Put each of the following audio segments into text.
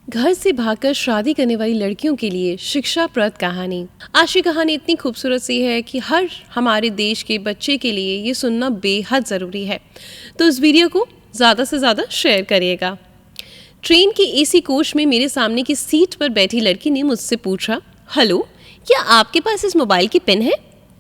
घर से भागकर शादी करने वाली लड़कियों के लिए शिक्षाप्रद कहानी। आज की कहानी इतनी खूबसूरत सी है कि हर हमारे देश के बच्चे के लिए ये सुनना बेहद ज़रूरी है। तो इस वीडियो को ज़्यादा से ज़्यादा शेयर करिएगा। ट्रेन की एसी कोच में मेरे सामने की सीट पर बैठी लड़की ने मुझसे पूछा, हेलो, क्या आपके पास इस मोबाइल की पिन है?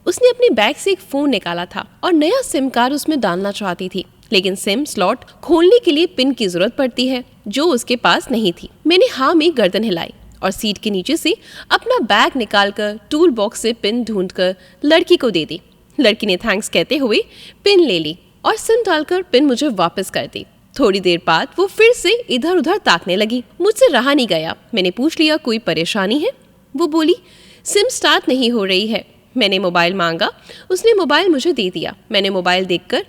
उसने अपने बैग से एक फ़ोन निकाला था और नया सिम कार्ड उसमें डालना चाहती थी, लेकिन सिम स्लॉट खोलने के लिए पिन की जरूरत पड़ती है जो उसके पास नहीं थी। मैंने हाँ में गर्दन हिलाई और सीट के नीचे से अपना बैग निकालकर टूल बॉक्स से पिन ढूंढकर लड़की को दे दी। लड़की ने थैंक्स कहते हुए पिन ले ली और सिम डालकर पिन मुझे वापस कर दी। थोड़ी देर बाद वो फिर से इधर उधर ताकने लगी। मुझसे रहा नहीं गया। मैंने पूछ लिया, कोई परेशानी है? वो बोली, सिम स्टार्ट नहीं हो रही है। मैंने मोबाइल मांगा, उसने मोबाइल मुझे दे दिया। मैंने मोबाइल देखकर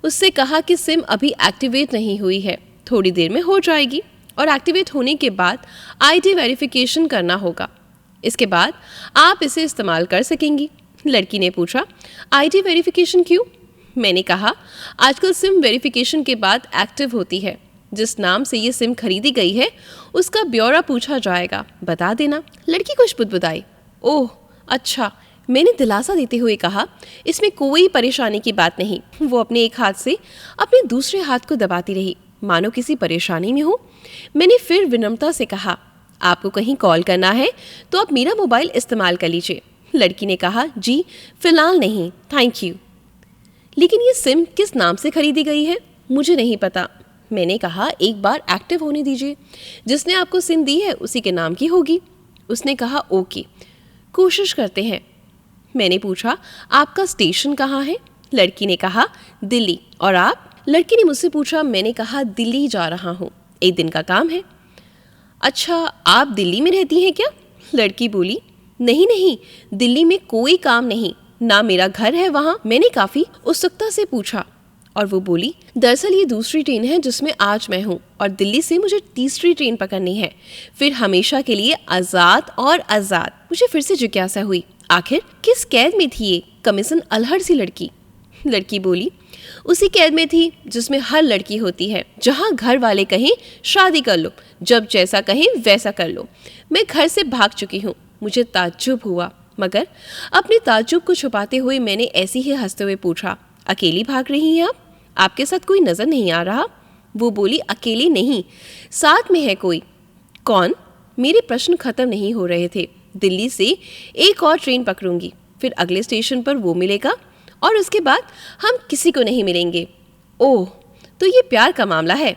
उससे कहा कि सिम अभी एक्टिवेट नहीं हुई है, थोड़ी देर में हो जाएगी और एक्टिवेट होने के बाद आईडी वेरिफिकेशन करना होगा, इसके बाद आप इसे इस्तेमाल कर सकेंगी। लड़की ने पूछा, आईडी वेरिफिकेशन क्यों? मैंने कहा, आजकल सिम वेरिफिकेशन के बाद एक्टिव होती है। जिस नाम से ये सिम खरीदी गई है उसका ब्यौरा पूछा जाएगा, बता देना। लड़की कुछ बुदबुदाई। ओह अच्छा, मैंने दिलासा देते हुए कहा, इसमें कोई परेशानी की बात नहीं। वो अपने एक हाथ से अपने दूसरे हाथ को दबाती रही, मानो किसी परेशानी में हो। मैंने फिर विनम्रता से कहा, आपको कहीं कॉल करना है तो आप मेरा मोबाइल इस्तेमाल कर लीजिए। लड़की ने कहा, जी फिलहाल नहीं, थैंक यू। लेकिन ये सिम किस नाम से खरीदी गई है? मुझे नहीं पता। मैंने कहा, एक बार एक्टिव होने दीजिए, जिसने आपको सिम दी है उसी के नाम की होगी। उसने कहा, ओके, कोशिश करते हैं। मैंने पूछा, आपका स्टेशन कहाँ है? लड़की ने कहा, दिल्ली। और आप? लड़की ने मुझसे पूछा। मैंने कहा, दिल्ली जा रहा हूँ, एक दिन का काम है। अच्छा, आप दिल्ली में रहती हैं क्या? लड़की बोली, नहीं नहीं, दिल्ली में कोई काम नहीं, ना मेरा घर है वहाँ। मैंने काफ़ी उत्सुकता से पूछा और वो बोली, दरअसल ये दूसरी ट्रेन है जिसमें आज मैं हूँ और दिल्ली से मुझे तीसरी ट्रेन पकड़नी है, फिर हमेशा के लिए आज़ाद और आज़ाद। मुझे फिर से जिज्ञासा हुई, आखिर किस कैद में थी ये कमीशन अलहड़ सी लड़की? लड़की बोली, उसी कैद में थी जिसमें हर लड़की होती है, जहाँ घर वाले कहें शादी कर लो, जब जैसा कहें वैसा कर लो। मैं घर से भाग चुकी हूँ। मुझे ताज्जुब हुआ, मगर अपने ताज्जुब को छुपाते हुए मैंने ऐसे ही हंसते हुए पूछा, अकेली भाग रही हैं आप? आपके साथ कोई नजर नहीं आ रहा? वो बोली, अकेली नहीं, साथ में है कोई। कौन? मेरे प्रश्न खत्म नहीं हो रहे थे। दिल्ली से एक और ट्रेन पकड़ूंगी, फिर अगले स्टेशन पर वो मिलेगा और उसके बाद हम किसी को नहीं मिलेंगे। ओह, तो ये प्यार का मामला है?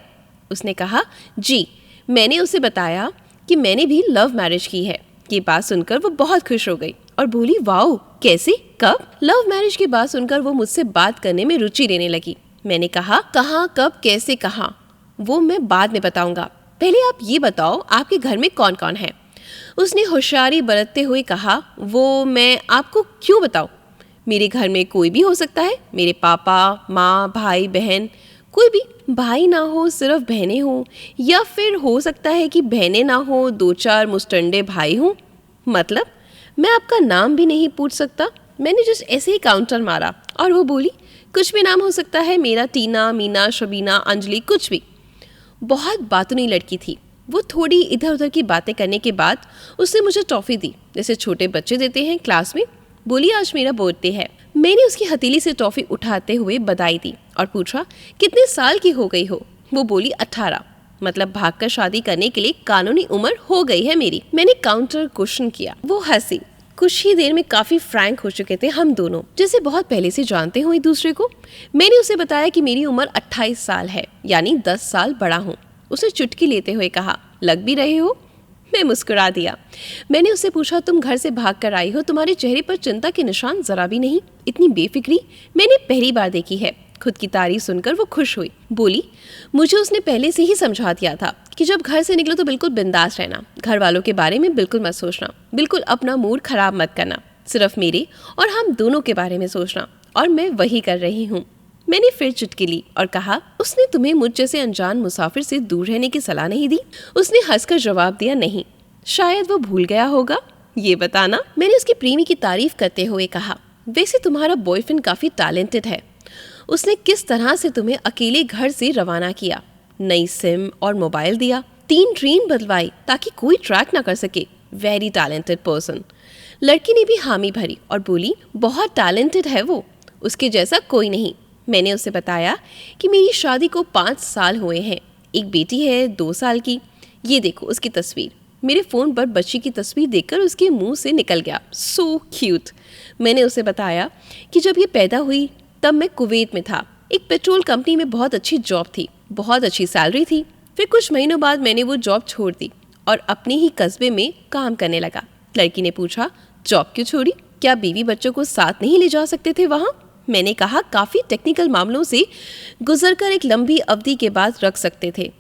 उसने कहा, जी। मैंने उसे बताया कि मैंने भी लव मैरिज की है। ये बात सुनकर वो बहुत खुश हो गई और बोली, वाओ, कैसे, कब? लव मैरिज की बात सुनकर वो मुझसे बात करने में रुचि लेने लगी। मैंने कहा, कहाँ, कब, कैसे, कहाँ, वो मैं बाद में बताऊंगा, पहले आप ये बताओ आपके घर में कौन कौन है? उसने होशियारी बरतते हुए कहा, वो मैं आपको क्यों बताऊं? मेरे घर में कोई भी हो सकता है, मेरे पापा, माँ, भाई, बहन, कोई भी। भाई ना हो, सिर्फ बहनें हो, या फिर हो सकता है कि बहनें ना हो, दो चार मुस्टंडे भाई हों। मतलब मैं आपका नाम भी नहीं पूछ सकता? मैंने जस्ट ऐसे ही काउंटर मारा और वो बोली, कुछ भी नाम हो सकता है मेरा, टीना, मीना, शबीना, अंजलि, कुछ भी। बहुत बातूनी लड़की थी वो। थोड़ी इधर उधर की बातें करने के बाद उसने मुझे टॉफ़ी दी, जैसे छोटे बच्चे देते हैं क्लास में। बोली, आज मेरा बर्थडे है। मैंने उसकी हथेली से टॉफ़ी उठाते हुए बधाई दी और पूछा, कितने साल की हो गई हो? वो बोली, 18। मतलब भागकर शादी करने के लिए कानूनी उम्र हो गई है मेरी। मैंने काउंटर क्वेश्चन किया। वो हंसी। कुछ ही देर में काफी फ्रैंक हो चुके थे हम दोनों, जैसे बहुत पहले से जानते हो एक दूसरे को। मैंने उसे बताया कि मेरी उम्र 28 साल है, यानी 10 साल बड़ा हूँ। उसने चुटकी लेते हुए कहा, लग भी रहे हो। मैं मुस्कुरा दिया। मैंने उससे पूछा, तुम घर से भाग कर आई हो, तुम्हारे चेहरे पर चिंता के निशान जरा भी नहीं। इतनी बेफिक्री मैंने पहली बार देखी है। खुद की तारीफ सुनकर वो खुश हुई। बोली, मुझे उसने पहले से ही समझा दिया था कि जब घर से निकलो तो बिल्कुल बिंदास रहना, घर वालों के बारे में बिल्कुल मत सोचना, बिल्कुल अपना मूड खराब मत करना, सिर्फ मेरे और हम दोनों के बारे में सोचना। और मैं वही कर रही हूँ। मैंने फिर चुटकी ली और कहा, उसने तुम्हें मुझ जैसे अनजान मुसाफिर से दूर रहने की सलाह नहीं दी? उसने हंसकर जवाब दिया, नहीं, शायद वो भूल गया होगा। ये बताना। मैंने उसकी प्रेमी की तारीफ करते हुए कहा, वैसे तुम्हारा बॉयफ्रेंड काफी टैलेंटेड है। उसने किस तरह से तुम्हें अकेले घर से रवाना किया, नई सिम और मोबाइल दिया, 3 ट्रेन बदलवाई ताकि कोई ट्रैक ना कर सके। Very talented person. लड़की ने भी हामी भरी और बोली, बहुत टैलेंटेड है वो, उसके जैसा कोई नहीं। मैंने उसे बताया कि मेरी शादी को 5 साल हुए हैं, एक बेटी है 2 साल की। ये देखो उसकी तस्वीर। मेरे फ़ोन पर बच्ची की तस्वीर देखकर उसके मुंह से निकल गया, सो क्यूट। मैंने उसे बताया कि जब ये पैदा हुई तब मैं कुवैत में था, एक पेट्रोल कंपनी में बहुत अच्छी जॉब थी, बहुत अच्छी सैलरी थी। फिर कुछ महीनों बाद मैंने वो जॉब छोड़ दी और अपने ही कस्बे में काम करने लगा। लड़की ने पूछा, जॉब क्यों छोड़ी? क्या बीवी बच्चों को साथ नहीं ले जा सकते थे वहाँ? मैंने कहा, काफ़ी टेक्निकल मामलों से गुजरकर एक लंबी अवधि के बाद रख सकते थे।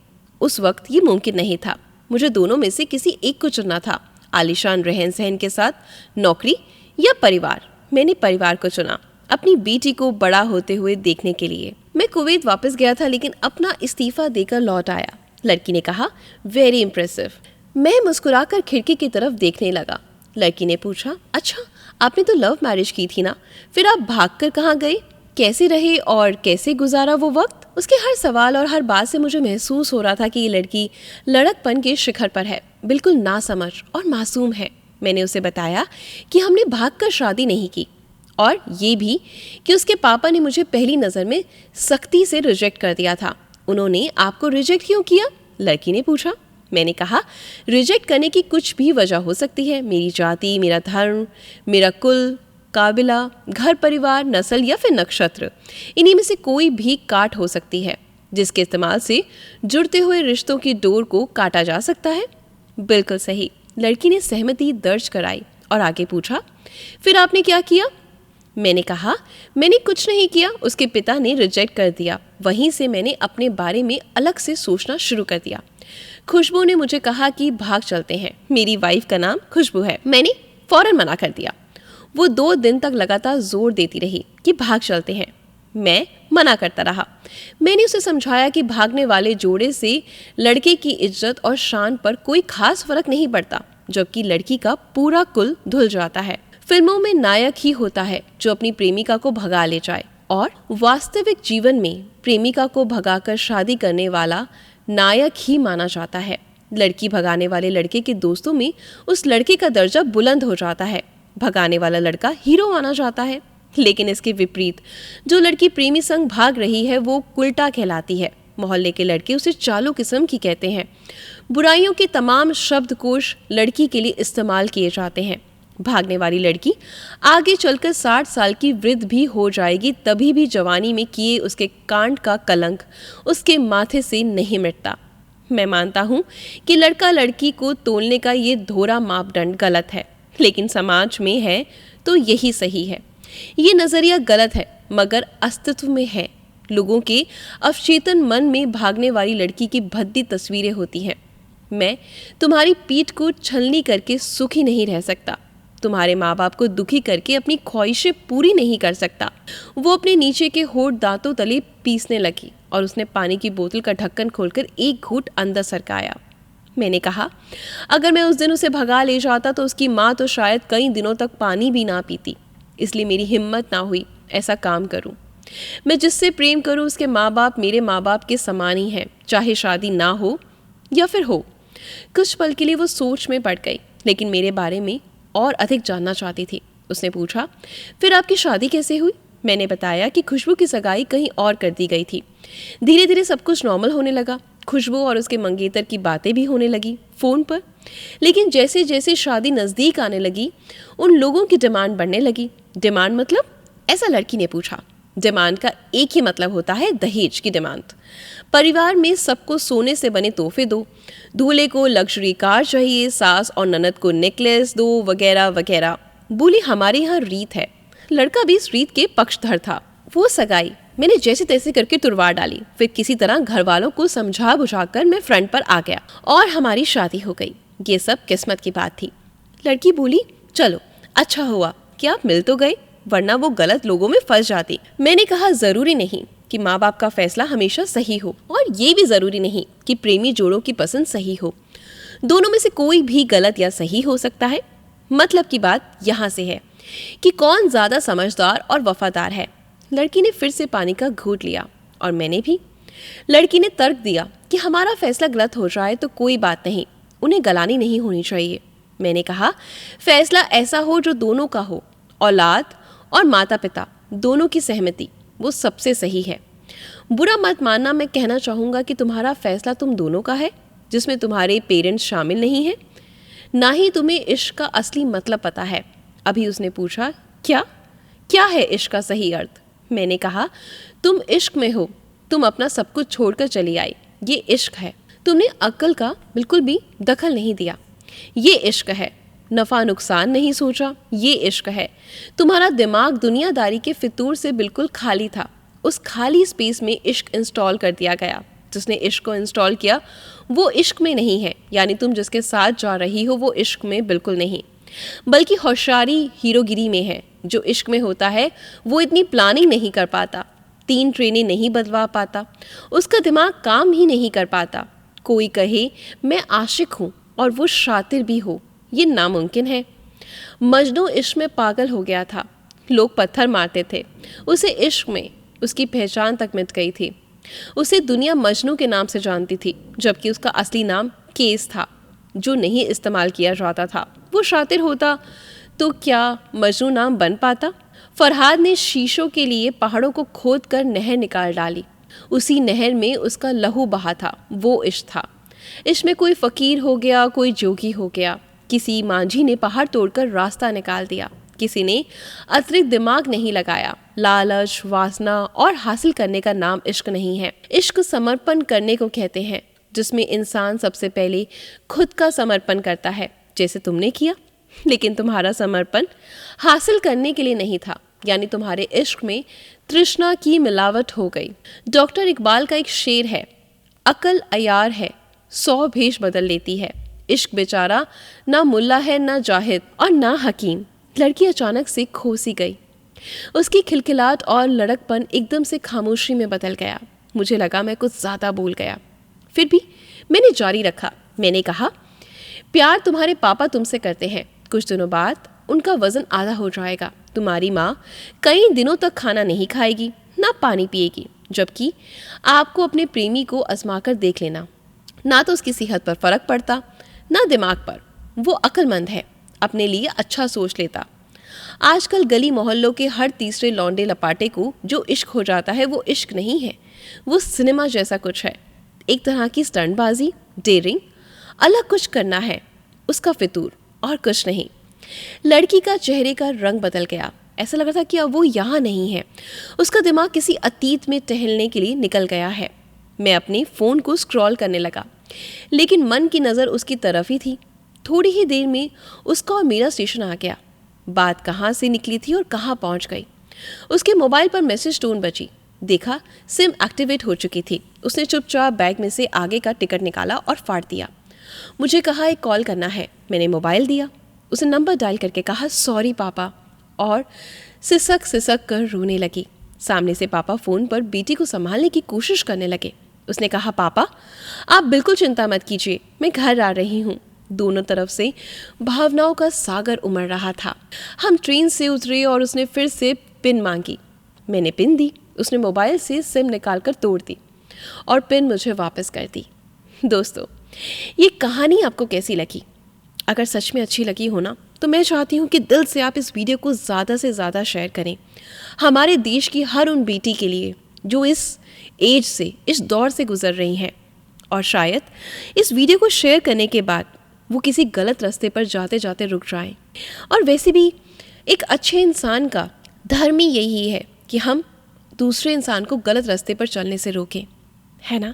उस वक्त ये मुमकिन नहीं था। मुझे दोनों में से किसी एक को चुनना था, आलीशान रहन सहन के साथ, नौकरी या परिवार। मैंने परिवार को चुना, अपनी बेटी को बड़ा होते हुए देखने के लिए। मैं कुवैत वापस गया था लेकिन अपना इस्तीफा देकर लौट आया। लड़की ने कहा, वेरी इम्प्रेसिव। मैं मुस्कुराकर खिड़की की तरफ देखने लगा। लड़की ने पूछा, अच्छा आपने तो लव मैरिज की थी ना, फिर आप भागकर कहाँ गए? कैसे रहे और कैसे गुजारा वो वक्त? उसके हर सवाल और हर बात से मुझे महसूस हो रहा था कि ये लड़की लड़कपन के शिखर पर है, बिल्कुल नासमझ और मासूम है। मैंने उसे बताया कि हमने भागकर शादी नहीं की और ये भी कि उसके पापा ने मुझे पहली नज़र में सख्ती से रिजेक्ट कर दिया था। उन्होंने आपको रिजेक्ट क्यों किया? लड़की ने पूछा। मैंने कहा, रिजेक्ट करने की कुछ भी वजह हो सकती है, मेरी जाति, मेरा धर्म, मेरा कुल, काबिला, घर परिवार, नस्ल या फिर नक्षत्र, इन्हीं में से कोई भी काट हो सकती है जिसके इस्तेमाल से जुड़ते हुए रिश्तों की डोर को काटा जा सकता है। बिल्कुल सही। लड़की ने सहमति दर्ज कराई और आगे पूछा, फिर आपने क्या किया? मैंने कहा, मैंने कुछ नहीं किया, उसके पिता ने रिजेक्ट कर दिया। वहीं से मैंने अपने बारे में अलग से सोचना शुरू कर दिया। खुशबू ने मुझे कहा कि भाग चलते हैं। मेरी वाइफ का नाम खुशबू है। मैंने फौरन मना कर दिया। वो 2 दिन तक लगातार जोर देती रही कि भाग चलते हैं। मैं मना करता रहा। मैंने उसे समझाया कि भागने वाले जोड़े से लड़के की इज्जत और शान पर कोई खास फर्क नहीं पड़ता, जबकि लड़की का पूरा कुल धुल जाता है। फिल्मों में नायक ही होता है जो अपनी प्रेमिका को भगा ले जाए और वास्तविक जीवन में प्रेमिका को भगाकर शादी करने वाला नायक ही माना जाता है। लड़की भगाने वाले लड़के के दोस्तों में उस लड़के का दर्जा बुलंद हो जाता है, भगाने वाला लड़का हीरो माना जाता है। लेकिन इसके विपरीत जो लड़की प्रेमी संग भाग रही है वो उल्टा कहलाती है। मोहल्ले के लड़के उसे चालू किस्म की कहते हैं। बुराइयों के तमाम शब्दकोश लड़की के लिए इस्तेमाल किए जाते हैं। भागने वाली लड़की आगे चलकर 60 साल की वृद्ध भी हो जाएगी, तभी भी जवानी में किए उसके कांड का कलंक उसके माथे से नहीं मिटता। मैं मानता हूँ कि लड़का लड़की को तोलने का ये धोरा मापदंड गलत है, लेकिन समाज में है तो यही सही है। ये नज़रिया गलत है मगर अस्तित्व में है। लोगों के अवचेतन मन में भागने वाली लड़की की भद्दी तस्वीरें होती हैं। मैं तुम्हारी पीठ को छलनी करके सुखी नहीं रह सकता, तुम्हारे माँ बाप को दुखी करके अपनी ख्वाहिशें पूरी नहीं कर सकता। वो अपने नीचे के होठ दांतों तले पीसने लगी और उसने पानी की बोतल का ढक्कन खोलकर एक घूंट अंदर सरकाया। मैंने कहा, अगर मैं उस दिन उसे भगा ले जाता तो उसकी माँ तो शायद कई दिनों तक पानी भी ना पीती, इसलिए मेरी हिम्मत ना हुई ऐसा काम करूं। मैं जिससे प्रेम करूं उसके माँ बाप मेरे माँ बाप के समान ही हैं, चाहे शादी ना हो या फिर हो। कुछ पल के लिए वो सोच में पड़ गई, लेकिन मेरे बारे में और अधिक जानना चाहती थी। उसने पूछा, फिर आपकी शादी कैसे हुई? मैंने बताया कि खुशबू की सगाई कहीं और कर दी गई थी। धीरे धीरे सब कुछ नॉर्मल होने लगा। खुशबू और उसके मंगेतर की बातें भी होने लगी फ़ोन पर। लेकिन जैसे जैसे शादी नज़दीक आने लगी उन लोगों की डिमांड बढ़ने लगी। डिमांड मतलब? ऐसा लड़की ने पूछा। डिमांड का एक ही मतलब होता है, दहेज की डिमांड। परिवार में सबको सोने से बने तोहफे दो, दूल्हे को लग्जरी कार चाहिए, सास और ननद को नेकलेस दो, वगैरह वगैरह। बोली, हमारे यहाँ रीत है। लड़का भी इस रीत के पक्षधर था। वो सगाई मैंने जैसे तैसे करके तुड़वा डाली। फिर किसी तरह घर वालों को समझा बुझाकर मैं फ्रंट पर आ गया और हमारी शादी हो गई। ये सब किस्मत की बात थी। लड़की बोली, चलो अच्छा हुआ कि आप मिल तो गए, वरना वो गलत लोगों में फंस जाती। मैंने कहा, जरूरी नहीं कि माँ बाप का फैसला हमेशा सही हो और ये भी जरूरी नहीं कि प्रेमी जोड़ों की पसंद सही हो। दोनों में से कोई भी गलत या सही हो सकता है। मतलब की बात यहाँ से है कि कौन ज्यादा समझदार और वफादार है। लड़की ने फिर से पानी का घूंट लिया और मैंने भी। लड़की ने तर्क दिया कि हमारा फैसला गलत हो जाए तो कोई बात नहीं, उन्हें गलानी नहीं होनी चाहिए। मैंने कहा, फैसला ऐसा हो जो दोनों का हो, औलाद और माता पिता दोनों की सहमति, वो सबसे सही है। बुरा मत मानना, मैं कहना चाहूँगा कि तुम्हारा फैसला तुम दोनों का है, जिसमें तुम्हारे पेरेंट्स शामिल नहीं हैं। ना ही तुम्हें इश्क का असली मतलब पता है। अभी उसने पूछा, क्या है इश्क का सही अर्थ? मैंने कहा, तुम इश्क में हो, तुम अपना सब कुछ छोड़कर चली आई, ये इश्क है। तुमने अक्ल का बिल्कुल भी दखल नहीं दिया, ये इश्क है। नफ़ा नुकसान नहीं सोचा, ये इश्क है। तुम्हारा दिमाग दुनियादारी के फितूर से बिल्कुल खाली था, उस खाली स्पेस में इश्क इंस्टॉल कर दिया गया। जिसने इश्क को इंस्टॉल किया वो इश्क में नहीं है, यानी तुम जिसके साथ जा रही हो वो इश्क में बिल्कुल नहीं, बल्कि होशियारी हीरोगिरी में है। जो इश्क में होता है वो इतनी प्लानिंग नहीं कर पाता, 3 ट्रेनें नहीं बदलवा पाता, उसका दिमाग काम ही नहीं कर पाता। कोई कहे मैं आशिक हूँ और वो शातिर भी हो, ये नामुमकिन है। मजनू इश्क में पागल हो गया था, लोग पत्थर मारते थे उसे, इश्क में उसकी पहचान तक मिट गई थी। उसे दुनिया मजनू के नाम से जानती थी, जबकि उसका असली नाम केस था, जो नहीं इस्तेमाल किया जाता था। वो शातिर होता तो क्या मजनू नाम बन पाता? फरहाद ने शीशों के लिए पहाड़ों को खोद कर नहर निकाल डाली। उसी नहर में उसका लहू बहा था, वो इश्क था। इश्क में कोई फ़कीर हो गया, कोई जोगी हो गया। किसी मांझी ने पहाड़ तोड़कर रास्ता निकाल दिया, किसी ने अतिरिक्त दिमाग नहीं लगाया। लालच, वासना और हासिल करने का नाम इश्क नहीं है। इश्क समर्पण करने को कहते हैं, जिसमें इंसान सबसे पहले खुद का समर्पण करता है, जैसे तुमने किया। लेकिन तुम्हारा समर्पण हासिल करने के लिए नहीं था, यानी तुम्हारे इश्क में तृष्णा की मिलावट हो गई। डॉक्टर इकबाल का एक शेर है, अकल अयार है, 100 भेष बदल लेती है। इश्क बेचारा ना मुल्ला है, ना जाहिद और ना हकीम। लड़की अचानक से खो सी गई। उसकी खिलखिलाहट और लड़कपन एकदम से खामोशी में बदल गया। मुझे लगा मैं कुछ ज़्यादा बोल गया, फिर भी मैंने जारी रखा। मैंने कहा, प्यार तुम्हारे पापा तुमसे करते हैं, कुछ दिनों बाद उनका वज़न आधा हो जाएगा। तुम्हारी माँ कई दिनों तक खाना नहीं खाएगी, ना पानी पिएगी, जबकि आपको अपने प्रेमी को आजमा कर देख लेना। ना तो उसकी सेहत पर फ़र्क पड़ता, ना दिमाग पर। वो अक्लमंद है, अपने लिए अच्छा सोच लेता। आजकल गली मोहल्लों के हर तीसरे लौंडे लपाटे को जो इश्क हो जाता है वो इश्क नहीं है, वो सिनेमा जैसा कुछ है। एक तरह की स्टंटबाजी, डेयरिंग, अलग कुछ करना है उसका फितूर, और कुछ नहीं। लड़की का चेहरे का रंग बदल गया, ऐसा लग रहा था कि अब वो यहाँ नहीं है। उसका दिमाग किसी अतीत में टहलने के लिए निकल गया है। मैं अपने फ़ोन को स्क्रॉल करने लगा, लेकिन मन की नज़र उसकी तरफ ही थी। थोड़ी ही देर में उसका और मेरा स्टेशन आ गया। बात कहाँ से निकली थी और कहाँ पहुँच गई। उसके मोबाइल पर मैसेज टोन बजी। देखा, सिम एक्टिवेट हो चुकी थी। उसने चुपचाप बैग में से आगे का टिकट निकाला और फाड़ दिया। मुझे कहा, एक कॉल करना है। मैंने मोबाइल दिया। उसने नंबर डायल करके कहा, सॉरी पापा, और सिसक कर रोने लगी। सामने से पापा फ़ोन पर बेटी को संभालने की कोशिश करने लगे। उसने कहा, पापा आप बिल्कुल चिंता मत कीजिए, मैं घर आ रही हूँ। दोनों तरफ से भावनाओं का सागर उमड़ रहा था। हम ट्रेन से उतरे और उसने फिर से पिन मांगी। मैंने पिन दी। उसने मोबाइल से सिम निकाल कर तोड़ दी और पिन मुझे वापस कर दी। दोस्तों, ये कहानी आपको कैसी लगी? अगर सच में अच्छी लगी हो ना, तो मैं चाहती हूँ कि दिल से आप इस वीडियो को ज़्यादा से ज़्यादा शेयर करें, हमारे देश की हर उन बेटी के लिए जो इस एज से, इस दौर से गुजर रही हैं। और शायद इस वीडियो को शेयर करने के बाद वो किसी गलत रास्ते पर जाते जाते रुक जाएं। और वैसे भी एक अच्छे इंसान का धर्म ही यही है कि हम दूसरे इंसान को गलत रास्ते पर चलने से रोकें, है ना?